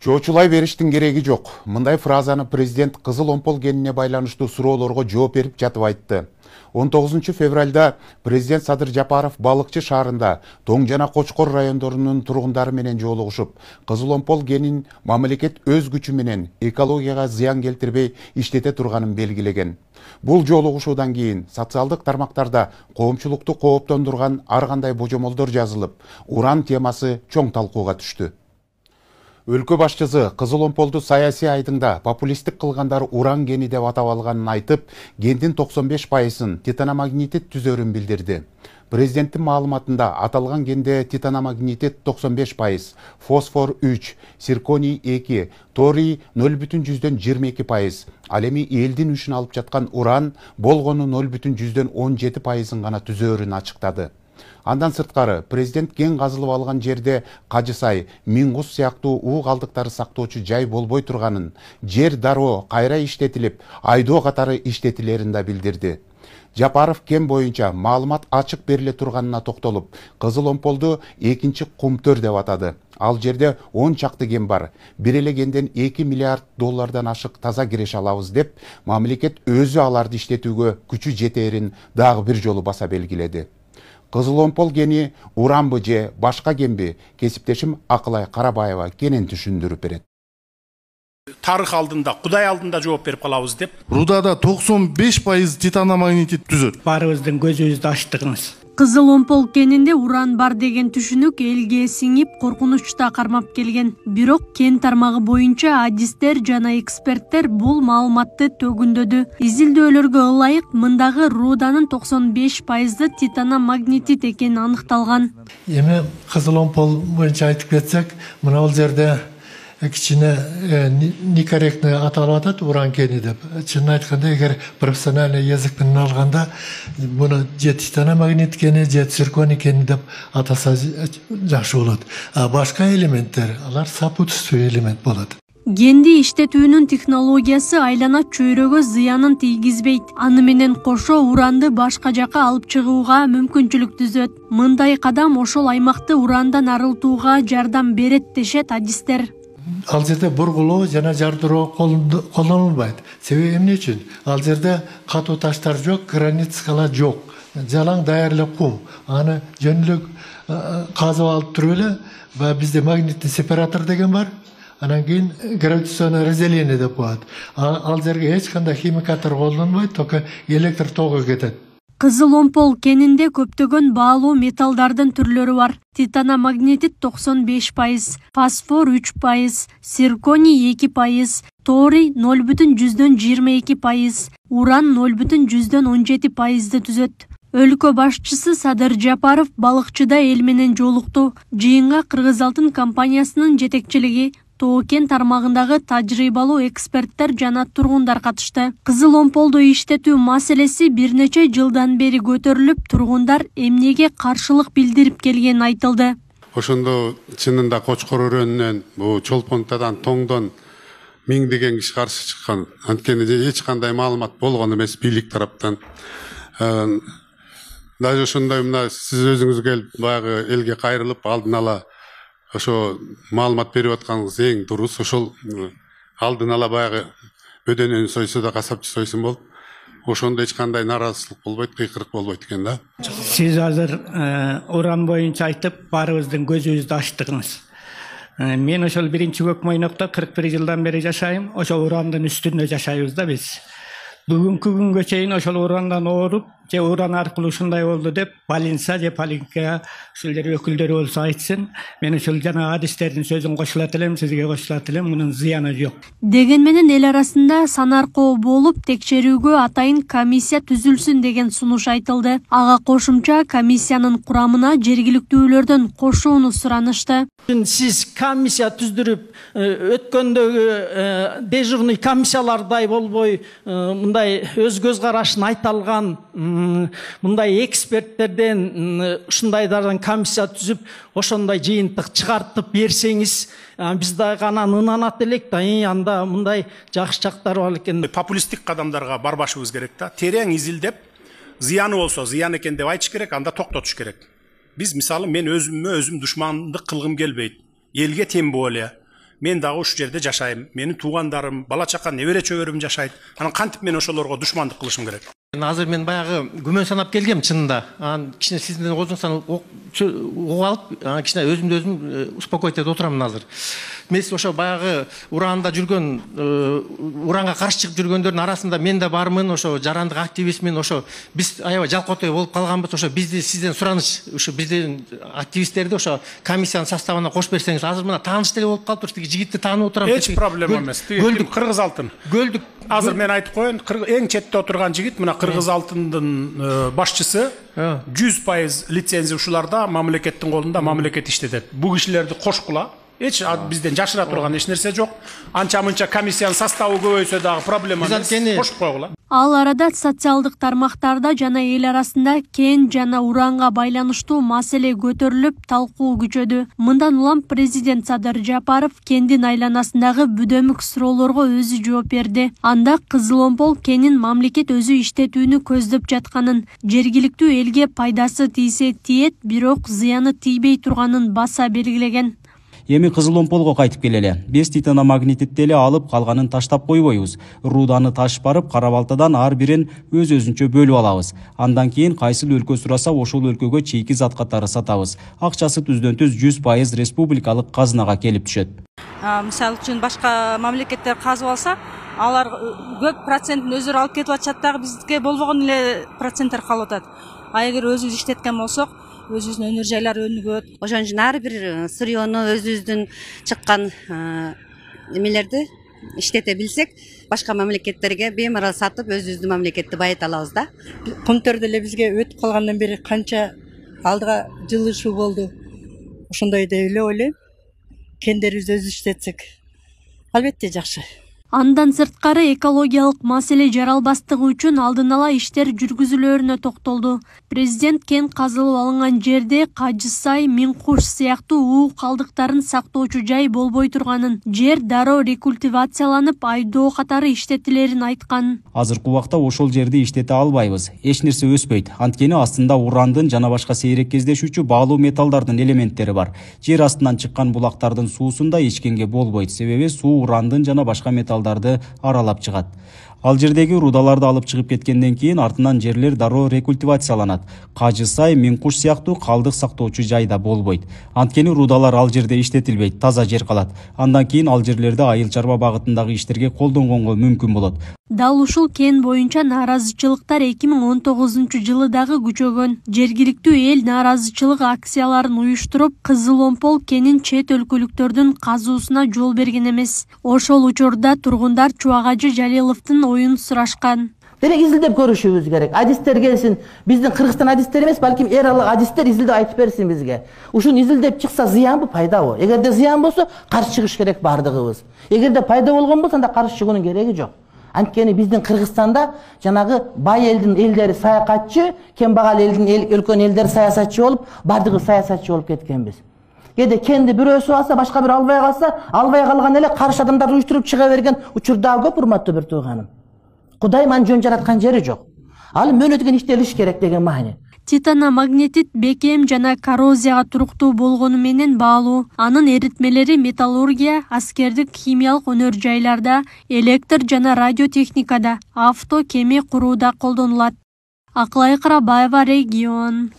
Чоочулай бериштин кереги жок. Мындай фразаны президент кызыл омпол кенине байланыштуу суроолорго жооп берип жатып айтты. 19 февралда президент Садыр Жапаров Балыкчы шаарында Тоң жана Кочкор райондорунун тургундары менен жолугушуп, кызыл омпол кенин мамлекет өз күчү менен экологияга зыян келтирбей иштете турганын белгилеген. Бул жолугушуудан кийин социалдык тармактарда коомчулукту кооптондурган ар кандай божомолдор жазылып, уран темасы чоң талкууга түштү. Өлкө башчысы кызыл омполду саясий айдыңда популисттик кылгандар уран кени деп атап алганын айтып, кендин 95%-ын титаномагнитит түзөрүн билдирди. Президенттин маалыматында аталган кенде титаномагнитит 95%, фосфор 3, цирконий 2, торий 0,22%, ал эми элдин үчүн алып жаткан уран болгону 0,17%-ын гана түзөрүн ачыктады. Андан сырткары, президент кен казылып алган жерде Кажысай, Мингус сыяктуу уу калдыктары сактоочу жай болбой турганын, жер дароо кайра иштетилип, айдоо катары иштетилерин да билдирди. Жапаров кен боюнча маалымат ачык бериле турганына токтолуп, кызыл омполду экинчи кумтөр деп атады. Ал жерде 10 чакты кен бар. Бир эле кенден $2 миллиард ашык таза киреше алабыз деп, мамлекет өзү аларды иштетүүгө күчү жетээрин дагы бир жолу баса белгиледи. Кызыл омпол кени уранбы же башка кенби? Кесиптешим Акылай Карабаева кенен түшүндүрүп берет. Тарых алдында, Кудай алдында жооп берип калабыз деп. Рудада 95% титаномагнитит түзөт. Барыбыздын көзүбүздү ачтыңыз. Кызыл омпол кенинде уран бар деген түшүнүк элге сиңип коркунучта кармап келген. Бирок кен тармагы боюнча адистер жана эксперттер бул маалыматты төгүндөдү. Изилдөөлөргө ылайык мындагы руданын 95% титаномагнитит экени аныкталган. Эми кызыл омпол боюнча айтып кетсек, мына бул жерде кичине некорректный аталып атат уран кени деп. Чынын айтканда, эгер профессиональный язык менен алганда, муну же титаномагнит кени, же цирконий кени деп атаса жакшы болот. А башка элементтер, алар сопутствующий элемент болот. Кенди иштетүүнүн технологиясы айлана чөйрөгө зыянын тийгизбейт. Аны менен кошо уранды башка жака алып чыгууга мүмкүнчүлүк түзөт. Мындай кадам ошол аймакты урандан арылтууга жардам берет дешет адистер. Ал жерде бургулоо жана жардыроо колдонулбайт. Себеби эмне үчүн? Ал жерде катуу таштар жок, границкалар жок. Жалаң даяр эле кум. Аны жөнүлүк казып алып туруп эле, бизде магнитный сепаратор деген бар. Анан кийин гравитационное разделение деп коет. Ал жерге эч кандай химикаттар колдонбойт, только электр тогу кетет. Кызыл омпол кенинде көптөгөн баалуу металлдардын түрлөрү бар. Титаномагнитит 95%, фосфор 3%, цирконий 2%, торий 0,22%, уран 0,17%ды түзөт. Өлкө башчысы Садыр Жапаров Балыкчыда эл менен жолукту. Жыйынга Кыргыз Алтын компаниясынын жетекчилиги, Тоо кен тармагындагы тажрыйбалуу эксперттер жана тургундар катышты. Кызыл омполду иштетүү маселеси бир нече жылдан бери көтөрүлүп, тургундар эмнеге каршылык билдирип келгени айтылды. Ошондо чынында Кочкор өрөөнүнөн, бул Чолпонтадан, Тоңдон миңдеген киши каршы чыккан. Анткени эч кандай маалымат болгон эмес бийлик тараптан. Даже ошондой мына сиз өзүңүз келип баягы элге кайрылып алдын ала ошо маалымат берип атканыңыз эң дурус. Ошол алдын ала баягы бөдөнөнү сойсо да касапчы сойсун болуп, ошондо эч кандай наразычылык болбойт, кыйкырык болбойт экен да. Сиз азыр уран боюнча айтып, барыбыздын көзүбүздү ачтыңыз. Мен ошол биринчи Көкмойнокто 41 жылдан бери жашайм. Ошол урандын үстүндө жашайбыз да биз. Бүгүнкү күнгө чейин ошол урандан ооруп, же уран аркылуу ушундай болду деп Полинса же Полинка ушул жер өкүлдөрү болсо айтсын. Мен ушул жана адистердин сөзүн кошулат элем, сизге кошулат элем, мунун зыяны жок. Деген менен эл арасында санаркоо болуп, текшерүүгө атайын комиссия түзүлсүн деген сунуш айтылды. Ага кошумча комиссиянын курамына жергиликтүүлөрдөн кошууну суранышты. Сиз комиссия түздүрүп, өткөндөгү дежурный комиссиялардай болбой, мындай өз көз карашын айта алган, мындай эксперттерден ушундайдардан комиссия түзүп, ошондой жыйынтык чыгартып берсеңиз, биз дагы анан ынанат элек да, анда мындай жакшы жактар бар экен. Популисттик кадамдарга барбашыбыз керек да. Терең изилдеп, зыяны болсо зыян экен деп айтыш керек, анда токтотуш керек. Биз мисалы мен өзүм душмандык кылгым келбейт. Элге тем более мен дагы ушул жерде жашайм, менин туугандарым, бала чака, небере чөбөрөм жашайт. Анан кантип мен ошолорго душмандык кылышым керек? Азыр мен баягы күмөн санап келгем чынында. Анан кичине сиздин өзүңүздөн угуп алып, кичине өзүмдү өзүм успокоить этип отурам азыр. Мен ошо баягы уранда жүргөн, уранга каршы чыгып жүргөндөрдүн арасында мен да бармын, ошо жарандык активистмин, ошо биз аябай жалкоотой болуп калганбыз, ошо бизди сизден сураныч, ошо биздин активисттерди ошо комиссиянын составына кошуп берсеңиз. Азыр мына тааныш деле болуп калыптыр, тиги жигитти таанып отурам. Эч проблема эмес. Тиги Кыргыз алтын. Гөлдүк. Азыр мен айтып коеюн, эң четте отурган жигит мына Кыргыз алтындын башчысы 100% лицензия ушуларда мамлекеттин колунда, мамлекет иштетет. Бу кишилерди кошкула. Эч бизден жашыра турган эч нерсе жок. Анча-мынча комиссиянын составы көбөйсө дагы проблема эмес. Кошуп койгула. Ал арада социалдык тармактарда жана эл арасында кен жана уранга байланыштуу маселе көтөрүлүп, талкуу күчөдү. Мындан улам президент Садыр Жапаров кендин айланасындагы бүдөмүк суроолорго өзү жооп берди. Анда Кызыл-Омпол кенин мамлекет өзү иштетүүнү көздөп жатканын, жергиликтүү элге пайдасы тийсе тиет, бирок зыяны тийбей турганын баса белгилеген. Эми Кызыл-Омполго кайтып келели. Биз титаномагнититти эле алып калганын таштап койбойбуз. Руданы ташып барып, кара балтадан ар бирин өз-өзүнчө бөлүп алабыз. Андан кийин кайсыл өлкө сураса, ошол өлкөгө чейки зат катары сатабыз. Акчасы түздөн-түз 100% республикалык казынага келип түшөт. Мисалы үчүн башка мамлекеттер казып алса, алар көп процентин өздөрү алып кетип атышат, дагы бизге болбогон эле проценттер калып атат. А эгер өзүбүз иштеткен болсок, өзүбүздүн өнөр жайлар өнүгөт. Ошон үчүн ар бир сырьёну өзүбүздүн чыккан эмелерди иштете билсек, башка мамлекеттерге беймарал сатып, өзүбүздүн мамлекетти байыта алабыз да. Кумтөр деле бизге өтүп калгандан бери канча алдыга жылышуу болду. Ошондой деп эле ойлойм. Кендерибизди өзү иштетсек, албетте жакшы. Андан сырткары экологиялык маселе жаралбастыгы үчүн алдын ала иштер жүргүзүлөрүнө токтолду. Президент кен казылып алынган жерде Кажысай, Минкуш сыяктуу уу калдыктарын сактоочу жай болбой турганын, жер дароо рекультивацияланып, айдоо катары иштетилерин айткан. Азыркы убакта ошол жерди иштете албайбыз. Эч нерсе өспөйт. Анткени астында урандын жана башка сейрек кездешүүчү баалуу металлдардын элементтери бар. Жер астынан чыккан булактардын суусунда ичкенге болбойт. Себеби суу урандын жана башка металлдарды аралап чыгат. Ал жердеги рудаларды алып чыгып кеткенден кийин артынан жерлер дароо рекультивацияланат. Кажысай, Минкуш сыяктуу калдык сактоочу жайда болбойт. Анткени рудалар ал жерде иштетилбейт, таза жер калат. Андан кийин ал жерлерде айыл чарба багытындагы иштерге колдонгонго мүмкүн болот. Дал ушул кен боюнча нааразычылыктар 2019 дагы күчөгөн. Жергиликтүү эл нааразычылык акцияларын уюштуруп, Кызыл-Омпол кенин чет өлкөлүктөрдүн казуусуна жол берген эмес. Ошол учурда тургундар Чубагажы Жалиловдун оюн сурашкан. Демек изилдеп көрүшүбүз керек. Адистер келсин. Биздин Кыргызстан адистери эмес, балким эралык адистер изилдеп айтып берсин бизге. Ушуну изилдеп чыкса зыянбы, пайдабы? Эгерде зыян болсо, каршы чыгыш керек бардыгыбыз. Эгерде пайда болгон болсо, анда каршы чыгуунун кереги жок. Анткени биздин Кыргызстанда жанагы бай элдин элдери саякатчы, кембагал элдин өлкөнүн элдери саясатчы болуп, бардыгы саясатчы болуп кеткенбиз. Кээде кенди бирөөсү алса, башка бирөө албай калса, албай калган эле каршы адамдарды уюштуруп чыга берген учурда көп, урматтуу бир тууганым. Кудай маны жөн жараткан жери жок. Ал мөөнөтүгөн иштелиш керек деген маани. Титаномагнетит бекем жана коррозияга туруктуу болгону менен баалуу. Анын эритмелери металлургия, аскердик, химиялык өнөр жайларда, электр жана радиотехникада, авто, кеме курууда колдонулат. Акылай Карабаева, регион.